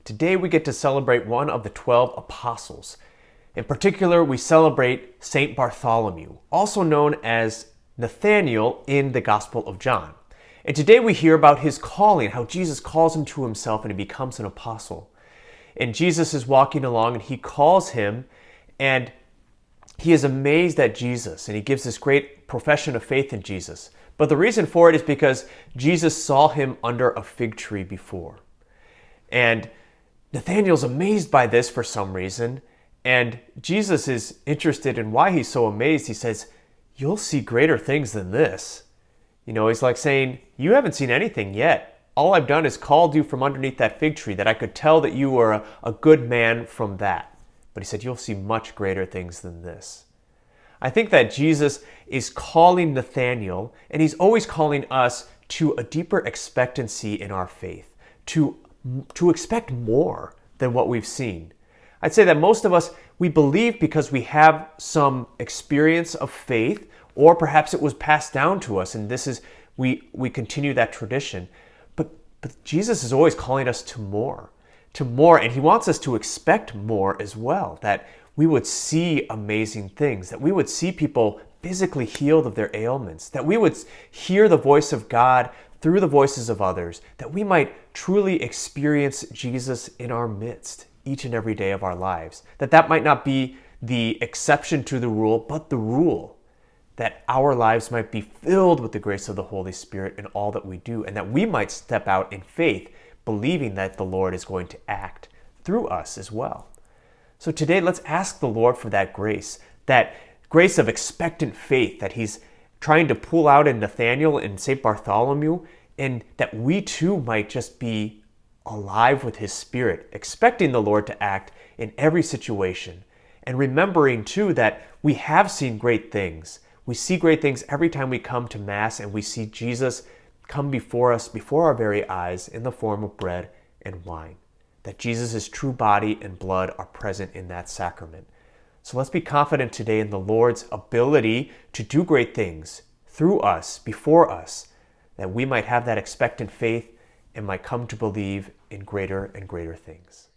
Today we get to celebrate one of the 12 apostles. In particular, we celebrate Saint Bartholomew, also known as Nathaniel in the Gospel of John. And today we hear about his calling, how Jesus calls him to himself and he becomes an apostle. And Jesus is walking along and he calls him, and he is amazed at Jesus, and he gives this great profession of faith in Jesus. But the reason for it is because Jesus saw him under a fig tree before. And Nathaniel's amazed by this for some reason, and Jesus is interested in why he's so amazed. He says, "You'll see greater things than this." He's like saying, "You haven't seen anything yet. All I've done is called you from underneath that fig tree, that I could tell that you were a good man from that." But he said, "You'll see much greater things than this." I think that Jesus is calling Nathaniel, and he's always calling us to a deeper expectancy in our faith, to expect more than what we've seen. I'd say that most of us, we believe because we have some experience of faith, or perhaps it was passed down to us, and we continue that tradition. But Jesus is always calling us to more, and he wants us to expect more as well, that we would see amazing things, that we would see people physically healed of their ailments, that we would hear the voice of God through the voices of others, that we might truly experience Jesus in our midst each and every day of our lives, that might not be the exception to the rule, but the rule, that our lives might be filled with the grace of the Holy Spirit in all that we do, and that we might step out in faith, believing that the Lord is going to act through us as well. So today, let's ask the Lord for that grace of expectant faith that he's trying to pull out in Nathaniel and St. Bartholomew, and that we too might just be alive with his Spirit, expecting the Lord to act in every situation, and remembering too that we have seen great things. We see great things every time we come to Mass, and we see Jesus come before us, before our very eyes, in the form of bread and wine. That Jesus' true body and blood are present in that sacrament. So let's be confident today in the Lord's ability to do great things through us, before us, that we might have that expectant faith and might come to believe in greater and greater things.